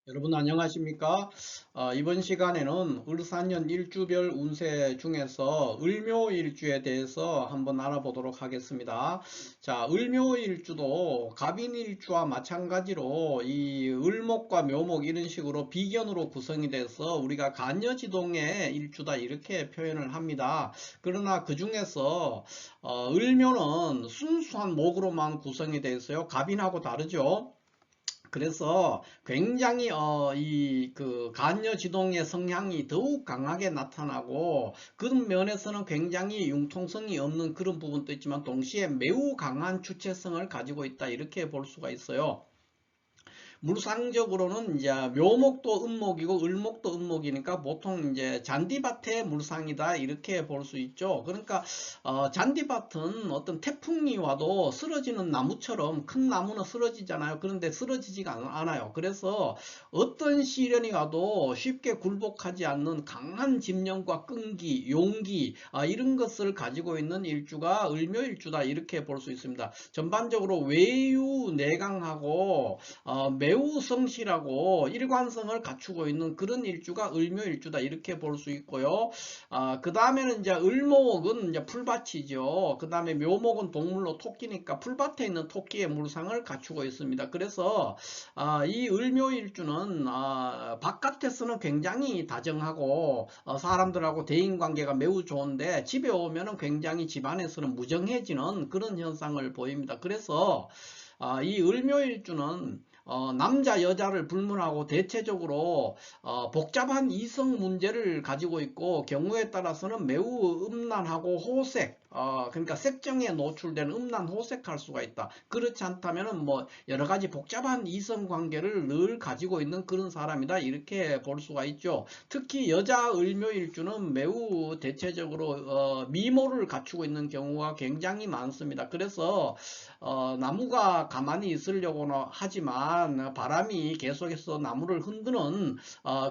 여러분 안녕하십니까? 이번 시간에는 을사년 일주별 운세 중에서 을묘일주에 대해서 한번 알아보도록 하겠습니다. 자, 을묘일주도 갑인일주와 마찬가지로 이 을목과 묘목 이런 식으로 비견으로 구성이 돼서 우리가 간여지동의 일주다 이렇게 표현을 합니다. 그러나 그 중에서 을묘는 순수한 목으로만 구성이 되어 있어요. 갑인하고 다르죠. 그래서 굉장히 이 그 간여지동의 성향이 더욱 강하게 나타나고 그런 면에서는 굉장히 융통성이 없는 그런 부분도 있지만 동시에 매우 강한 주체성을 가지고 있다 이렇게 볼 수가 있어요. 물상적으로는 이제 묘목도 음목이고 을목도 음목이니까 보통 이제 잔디밭의 물상이다 이렇게 볼 수 있죠. 그러니까 잔디밭은 어떤 태풍이 와도 쓰러지는 나무처럼 큰 나무는 쓰러지잖아요. 그런데 쓰러지지가 않아요. 그래서 어떤 시련이 와도 쉽게 굴복하지 않는 강한 집념과 끈기, 용기 이런 것을 가지고 있는 일주가 을묘일주다 이렇게 볼 수 있습니다. 전반적으로 외유내강하고 매우 성실하고 일관성을 갖추고 있는 그런 일주가 을묘일주다 이렇게 볼 수 있고요. 그 다음에는 이제 을목은 이제 풀밭이죠. 그 다음에 묘목은 동물로 토끼니까 풀밭에 있는 토끼의 물상을 갖추고 있습니다. 그래서 이 을묘일주는 바깥에서는 굉장히 다정하고 사람들하고 대인관계가 매우 좋은데 집에 오면은 굉장히 집안에서는 무정해지는 그런 현상을 보입니다. 그래서 이 을묘일주는 남자 여자를 불문하고 대체적으로 복잡한 이성 문제를 가지고 있고 경우에 따라서는 매우 음란하고 호색 그러니까 색정에 노출된 음란 호색할 수가 있다. 그렇지 않다면은 뭐 여러 가지 복잡한 이성 관계를 늘 가지고 있는 그런 사람이다 이렇게 볼 수가 있죠. 특히 여자 을묘일주는 매우 대체적으로 미모를 갖추고 있는 경우가 굉장히 많습니다. 그래서 나무가 가만히 있으려고는 하지만 바람이 계속해서 나무를 흔드는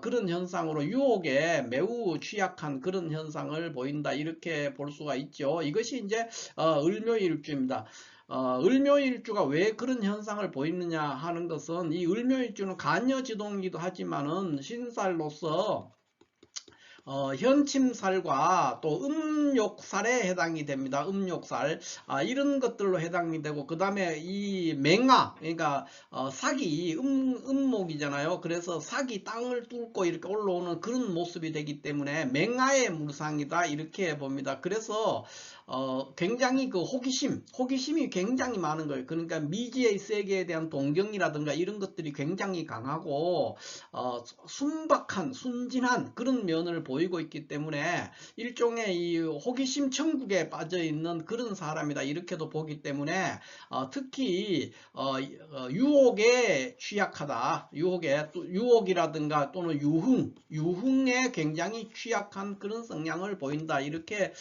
그런 현상으로 유혹에 매우 취약한 그런 현상을 보인다 이렇게 볼 수가 있죠. 이것이 이제 을묘일주입니다. 을묘일주가 왜 그런 현상을 보이느냐 하는 것은 이 을묘일주는 간여지동이기도 하지만은 신살로서 현침살과 또 음욕살에 해당이 됩니다. 음욕살 이런 것들로 해당이 되고 그 다음에 이 맹아 그러니까 사기 음목이잖아요. 그래서 사기 땅을 뚫고 이렇게 올라오는 그런 모습이 되기 때문에 맹아의 물상이다 이렇게 봅니다. 그래서 굉장히 그 호기심이 굉장히 많은 거예요. 그러니까 미지의 세계에 대한 동경이라든가 이런 것들이 굉장히 강하고 순박한 순진한 그런 면을 보이고 있기 때문에 일종의 이 호기심 천국에 빠져 있는 그런 사람이다 이렇게도 보기 때문에 특히 유혹에 취약하다. 유혹이라든가 또는 유흥에 굉장히 취약한 그런 성향을 보인다 이렇게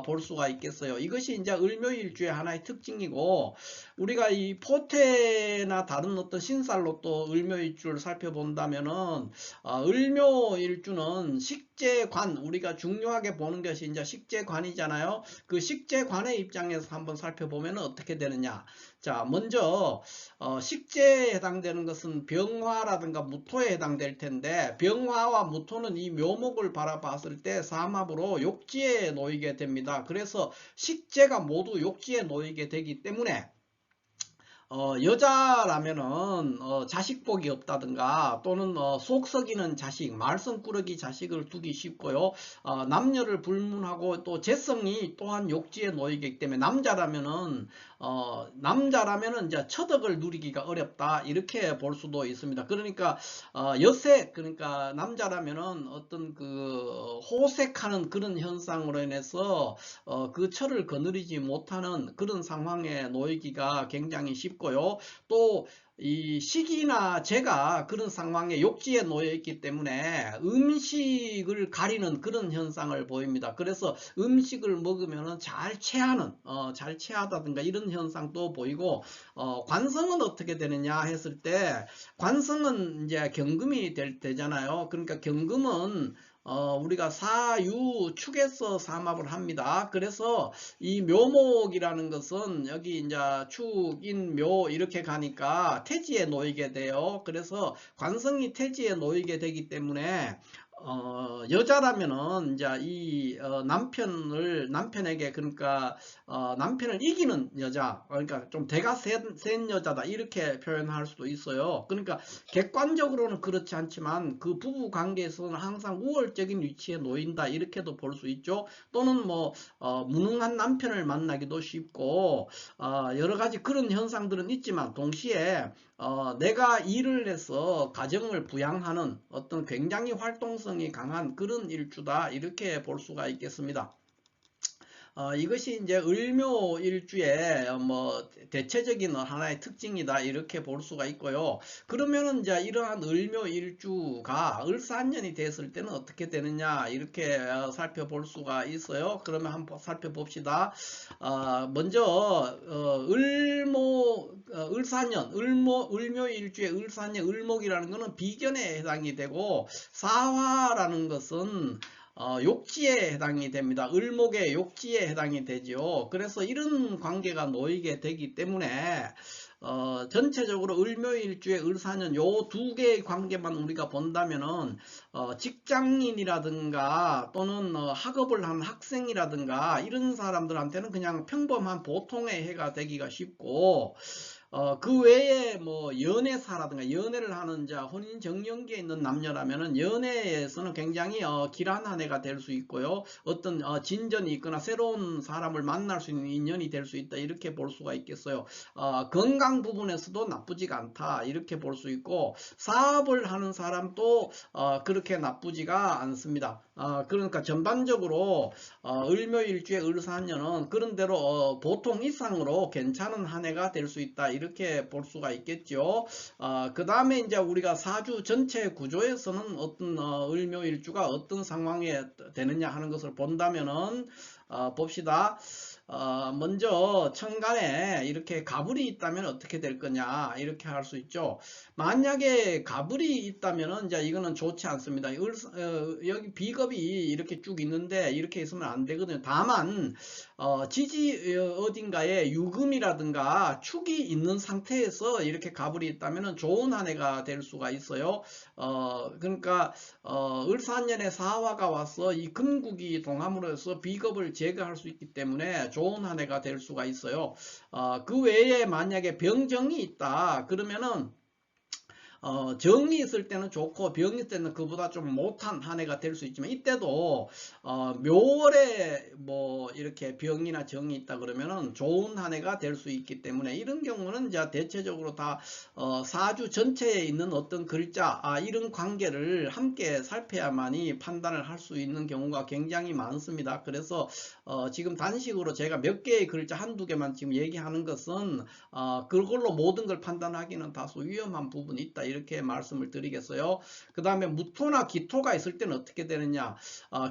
볼 수가 있겠어요. 이것이 이제 을묘일주의 하나의 특징이고 우리가 이 포테나 다른 어떤 신살로 또 을묘일주를 살펴본다면은 을묘일주는 식재관 우리가 중요하게 보는 것이 이제 식재관이잖아요. 그 식재관의 입장에서 한번 살펴보면 어떻게 되느냐. 자, 먼저 식재에 해당되는 것은 병화라든가 무토에 해당될 텐데 병화와 무토는 이 묘목을 바라봤을 때 삼합으로 욕지에 놓이게 됩니다. 그래서 식재가 모두 욕지에 놓이게 되기 때문에 여자라면은 자식복이 없다든가 또는 속 썩이는 자식, 말썽꾸러기 자식을 두기 쉽고요. 남녀를 불문하고 또 재성이 또한 욕지에 놓이기 때문에 남자라면은 이제 처덕을 누리기가 어렵다 이렇게 볼 수도 있습니다. 그러니까 여색 그러니까 남자라면은 어떤 그 호색하는 그런 현상으로 인해서 그 철을 거느리지 못하는 그런 상황에 놓이기가 굉장히 쉽고요. 또 이 식이나 재가 그런 상황에 욕지에 놓여 있기 때문에 음식을 가리는 그런 현상을 보입니다. 그래서 음식을 먹으면 잘 체하다든가 이런 현상도 보이고 관성은 어떻게 되느냐 했을 때 관성은 이제 경금이 되잖아요. 그러니까 경금은 우리가 사유축에서 삼합을 합니다. 그래서 이 묘목이라는 것은 여기 이제 축인묘 이렇게 가니까 태지에 놓이게 돼요. 그래서 관성이 태지에 놓이게 되기 때문에 여자라면은 이제 이 남편에게 그러니까 남편을 이기는 여자, 그러니까 좀 대가 센 여자다 이렇게 표현할 수도 있어요. 그러니까 객관적으로는 그렇지 않지만 그 부부 관계에서는 항상 우월적인 위치에 놓인다 이렇게도 볼 수 있죠. 또는 뭐 무능한 남편을 만나기도 쉽고 여러 가지 그런 현상들은 있지만 동시에 내가 일을 해서 가정을 부양하는 어떤 굉장히 활동성이 강한 그런 일주다 이렇게 볼 수가 있겠습니다. 이것이 이제 을묘일주의 뭐 대체적인 하나의 특징이다 이렇게 볼 수가 있고요. 그러면은 이제 이러한 을묘일주가 을사년이 됐을 때는 어떻게 되느냐 이렇게 살펴볼 수가 있어요. 그러면 한번 살펴봅시다. 먼저 을사년 을묘일주의 을사년 을목이라는 것은 비견에 해당이 되고 사화라는 것은 욕지에 해당이 됩니다. 을목의 욕지에 해당이 되죠. 그래서 이런 관계가 놓이게 되기 때문에 전체적으로 을묘일주의 을사년 요 두 개의 관계만 우리가 본다면은 직장인이라든가 또는 학업을 한 학생이라든가 이런 사람들한테는 그냥 평범한 보통의 해가 되기가 쉽고 그 외에 뭐 연애사라든가 연애를 하는 자 혼인 정년기에 있는 남녀라면은 연애에서는 굉장히 길한 한 해가 될 수 있고요. 어떤 진전이 있거나 새로운 사람을 만날 수 있는 인연이 될 수 있다 이렇게 볼 수가 있겠어요. 건강 부분에서도 나쁘지가 않다 이렇게 볼 수 있고 사업을 하는 사람도 그렇게 나쁘지가 않습니다. 그러니까 전반적으로 을묘일주의 을사년은 그런대로 보통 이상으로 괜찮은 한 해가 될 수 있다 이렇게 볼 수가 있겠죠. 그 다음에 이제 우리가 사주 전체 구조에서는 어떤 을묘일주가 어떤 상황에 되느냐 하는 것을 본다면은 봅시다. 먼저 천간에 이렇게 가불이 있다면 어떻게 될 거냐 이렇게 할 수 있죠. 만약에 가불이 있다면 이제 이거는 좋지 않습니다. 여기 비겁이 이렇게 쭉 있는데 이렇게 있으면 안 되거든요. 다만 지지 어딘가에 유금이라든가 축이 있는 상태에서 이렇게 가불이 있다면 좋은 한 해가 될 수가 있어요. 그러니까 을사년에 사화가 와서 이 금국이 동함으로 해서 비겁을 제거할 수 있기 때문에 좋은 한 해가 될 수가 있어요. 그 외에 만약에 병정이 있다 그러면은 정이 있을 때는 좋고 병이 있을 때는 그보다 좀 못한 한 해가 될 수 있지만 이때도 묘월에 뭐 이렇게 병이나 정이 있다 그러면은 좋은 한 해가 될 수 있기 때문에 이런 경우는 이제 대체적으로 다 사주 전체에 있는 어떤 글자 이런 관계를 함께 살펴야만이 판단을 할 수 있는 경우가 굉장히 많습니다. 그래서 지금 단식으로 제가 몇 개의 글자 한두 개만 지금 얘기하는 것은 그걸로 모든 걸 판단하기는 다소 위험한 부분이 있다 이렇게 말씀을 드리겠어요. 그 다음에 무토나 기토가 있을 때는 어떻게 되느냐.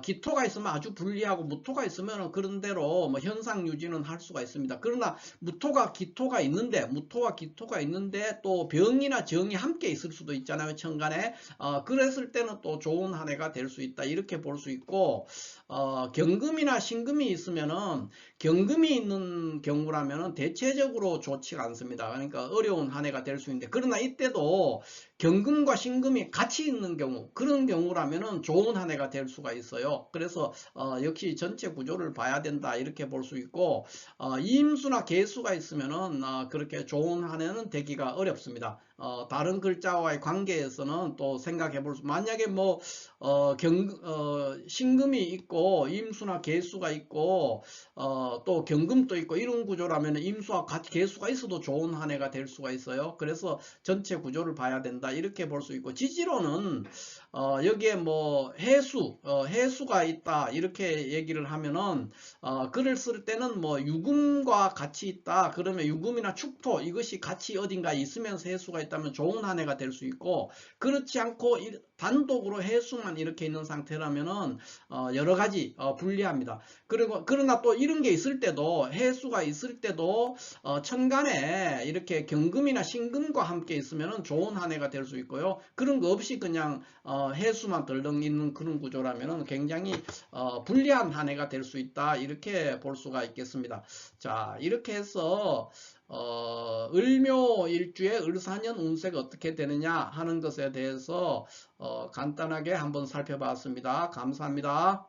기토가 있으면 아주 불리하고 무토가 있으면 그런대로 뭐 현상 유지는 할 수가 있습니다. 그러나 무토와 기토가 있는데 또 병이나 정이 함께 있을 수도 있잖아요. 천간에. 그랬을 때는 또 좋은 한 해가 될 수 있다 이렇게 볼 수 있고 경금이나 신금이 있으면은 경금이 있는 경우라면은 대체적으로 좋지가 않습니다. 그러니까 어려운 한 해가 될 수 있는데 그러나 이때도 경금과 신금이 같이 있는 경우 그런 경우라면은 좋은 한 해가 될 수가 있어요. 그래서 역시 전체 구조를 봐야 된다 이렇게 볼 수 있고 임수나 개수가 있으면은 그렇게 좋은 한 해는 되기가 어렵습니다. 다른 글자와의 관계에서는 또 생각해 볼 수 만약에 뭐 신금이 있고 임수나 개수가 있고 또 경금도 있고 이런 구조라면 임수와 같이 개수가 있어도 좋은 한 해가 될 수가 있어요. 그래서 전체 구조를 봐야 된다 이렇게 볼 수 있고 지지로는 여기에 뭐 해수가 있다 이렇게 얘기를 하면은 글을 쓸 때는 뭐 유금과 같이 있다 그러면 유금이나 축토 이것이 같이 어딘가 있으면서 해수가 있다면 좋은 한 해가 될 수 있고 그렇지 않고 단독으로 해수만 이렇게 있는 상태라면은 여러 가지 불리합니다. 그리고 그러나 또 이런 게 있을 때도 해수가 있을 때도 천간에 이렇게 경금이나 신금과 함께 있으면은 좋은 한 해가 될 수 있고요. 그런 거 없이 그냥 해수만 덜렁 있는 그런 구조라면은 굉장히 불리한 한 해가 될 수 있다. 이렇게 볼 수가 있겠습니다. 자, 이렇게 해서 을묘일주의 을사년 운세가 어떻게 되느냐 하는 것에 대해서 간단하게 한번 살펴봤습니다. 감사합니다.